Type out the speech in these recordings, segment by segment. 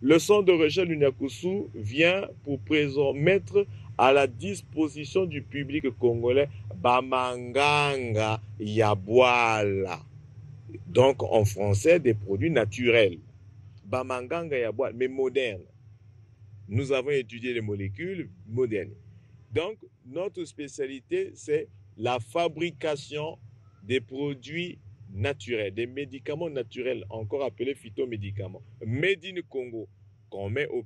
Le centre de recherche Lunyakusu vient pour mettre à la disposition du public congolais Bamanganga Yabwala. Donc en français, des produits naturels. Bamanganga Yabwala, mais modernes. Nous avons étudié les molécules modernes. Donc, notre spécialité, c'est la fabrication des produits naturels, des médicaments naturels, encore appelés phytomédicaments, made in Congo, qu'on met au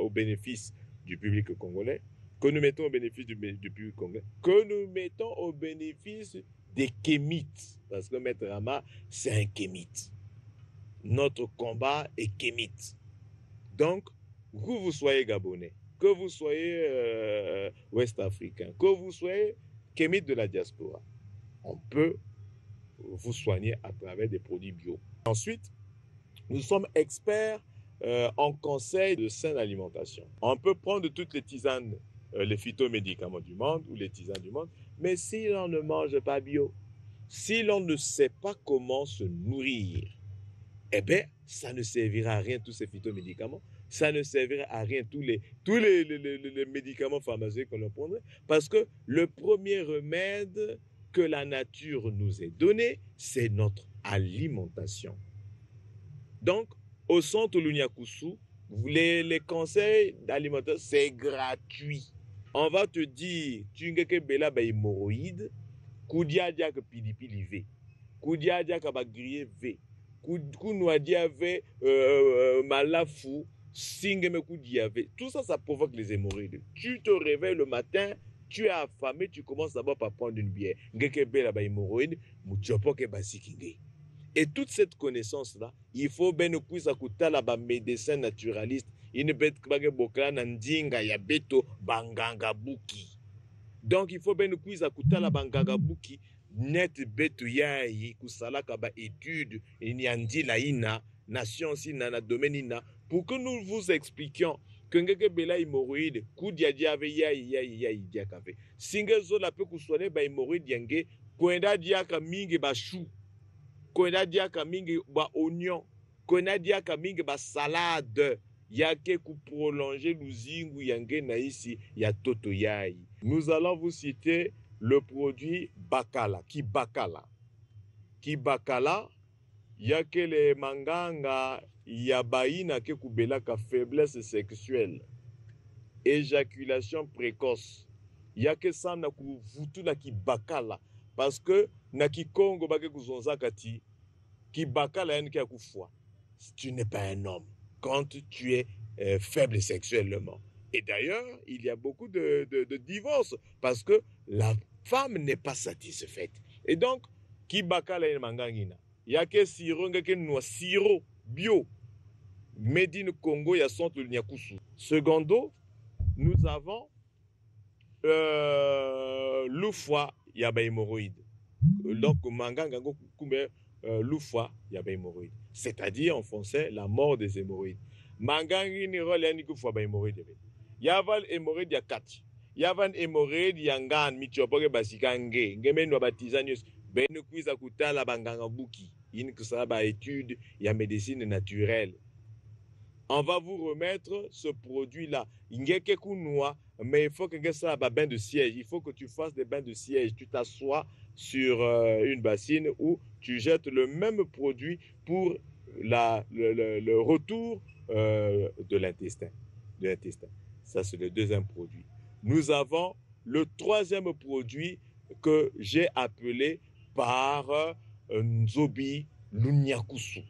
bénéfice du public congolais, que nous mettons au bénéfice du public congolais, que nous mettons au bénéfice des kémites, parce que Maître Rama, c'est un kémite. Notre combat est kémite. Donc, que vous soyez gabonais, que vous soyez ouest-africain, que vous soyez kémite de la diaspora, on peut vous soigner à travers des produits bio. Ensuite, nous sommes experts en conseil de saine alimentation. On peut prendre toutes les tisanes, les phytomédicaments du monde ou les tisanes du monde, mais si l'on ne mange pas bio, si l'on ne sait pas comment se nourrir, eh bien, ça ne servira à rien tous ces phytomédicaments. Ça ne servira à rien tous les médicaments pharmaceutiques qu'on prendrait. Parce que le premier remède que la nature nous est donné, c'est notre alimentation. Donc, au centre Lunyakusu, les conseils d'alimentation, c'est gratuit. On va te dire, tu n'as bela ba hémorroïde, koudia dia que pilipili V, koudia dia que ba grillé V, kounoua dia V, malafu, singeme koudia V. Tout ça, ça provoque les hémorroïdes. Tu te réveilles le matin, tu es affamé, tu commences d'abord par prendre une bière. Ngeke bela ba hémorroïde, mouchopoke ba sikingé. Et toute cette connaissance-là, il faut bien nous puissions écouter la médecin naturaliste. Il ne peut pas que nandinga ya beto banganga buki. Donc il faut bien nous puissions écouter la banganga buki net beto yayi kusala kaba étude inyandi la ina nation si na domaine ina pour que nous vous expliquions que ngeke bela hémorroïde kudia dia ave yayi dia kafe. Singe zo la pe kusone ba hémorroïde yange kwenda dia ka mingi ba chou. Kona diaka mingi ba oignon, kona diaka mingi ba salade, yake ku prolonger luzingu yange na ici ya toto yai. Nous allons vous citer le produit Bakala, Kibakala. Kibakala, yake le manganga ya baina ke kubelaka faiblesse sexuelle, éjaculation précoce. Yake sana kuvutu la Kibakala parce que na Kikongo bake kuzonza kati Kibakala yani ki akufwa. Tu n'es pas un homme quand tu es faible sexuellement. Et d'ailleurs, il y a beaucoup de divorces parce que la femme n'est pas satisfaite. Et donc, Kibakala yani mangangina. Yake siro ngeke noa siro bio. Made in Congo ya centre Lunyakusu. Secondo, nous avons l'oufwa yaba hémorroïde. Donc manganga kumbe l'oufwa yaba hémorroïde. C'est-à-dire en français la mort des hémorroïdes. Mangangi ni role yani kufwa ba hémorroïde. Yaval hémorroïde ya kati. Yavan hémorroïde ya ngan michopoke basikange. Ngemeno batizanius beno kuiza kutala banganga buki. Ini kusala ba étude ya médecine naturelle. On va vous remettre ce produit-là. Mais il faut que ça ait bain de siège. Il faut que tu fasses des bains de siège. Tu t'assois sur une bassine où tu jettes le même produit pour le retour de l'intestin. Ça, c'est le deuxième produit. Nous avons le troisième produit que j'ai appelé par Nzobi Lunyakusu.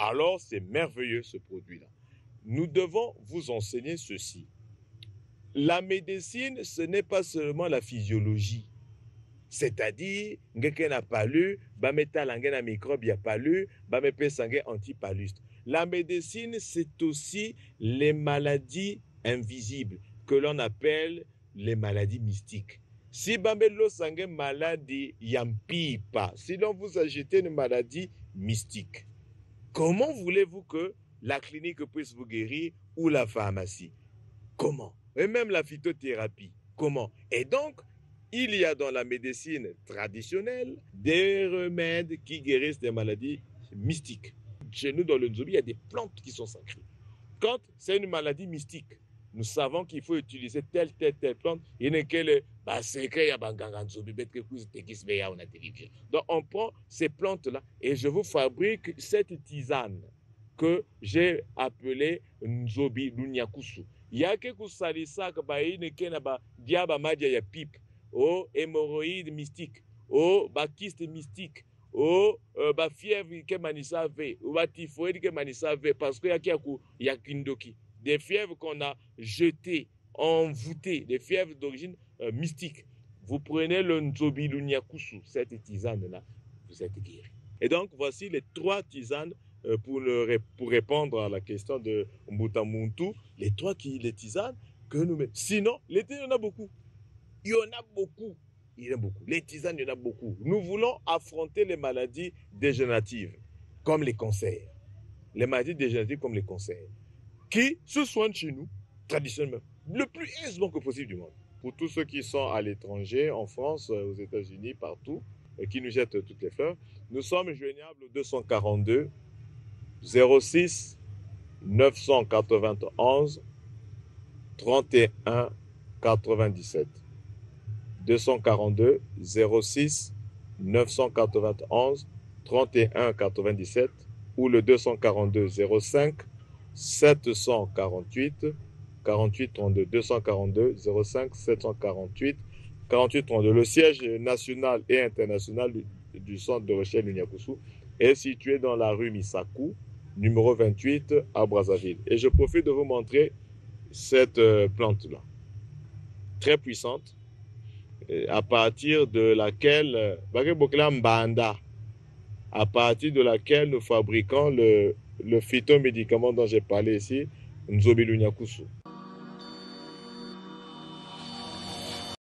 Alors, c'est merveilleux ce produit-là. Nous devons vous enseigner ceci. La médecine, ce n'est pas seulement la physiologie. C'est-à-dire, ngeke na palu, ba metalangé na microbe ya palu, ba mepe sangue antipaluste. La médecine, c'est aussi les maladies invisibles que l'on appelle les maladies mystiques. Si bambelo sangue maladie yampipa, si l'on vous ajoute une maladie mystique, comment voulez-vous que la clinique puisse vous guérir ou la pharmacie? Comment? Et même la phytothérapie. Comment? Et donc, il y a dans la médecine traditionnelle des remèdes qui guérissent des maladies mystiques. Chez nous, dans le Nzobi, il y a des plantes qui sont sacrées. Quand c'est une maladie mystique, nous savons qu'il faut utiliser telle plante. Il y a quelle donc on prend ces plantes-là et je vous fabrique cette tisane que j'ai appelée Nzobi Lunyakusu. Il y a quelque salisa diaba madia ya pipe, oh hémorroïde mystique, oh kyste mystique, oh fièvre que manisa ve, ou typhoïde que manisa ve, parce qu'il y a kindoki. Des fièvres qu'on a jetées, envoûtées, des fièvres d'origine mystique. Vous prenez le Nzobi Lunyakusu, cette tisane-là, vous êtes guéri. Et donc, voici les 3 tisanes pour répondre à la question de Mbutamuntu. Les 3 tisanes que nous mettons. Sinon, l'été, il y en a beaucoup. Il y en a beaucoup. Il y en a beaucoup. Les tisanes, il y en a beaucoup. Nous voulons affronter les maladies dégénératives, comme les cancers. Les maladies dégénératives comme les cancers, qui se soignent chez nous, traditionnellement, le plus aisément que possible du monde. Pour tous ceux qui sont à l'étranger, en France, aux États-Unis, partout, et qui nous jettent toutes les fleurs, nous sommes joignables au 242 06 991 31 97. 242 06 991 31 97 ou le 242 05 748 48 32 242 05 748 48 32. Le siège national et international du centre de recherche Lunyakusu est situé dans la rue Misaku, numéro 28 à Brazzaville. Et je profite de vous montrer cette plante-là, très puissante, à partir de laquelle nous fabriquons le phytomédicament dont j'ai parlé ici, Nzobi Lunyakusu.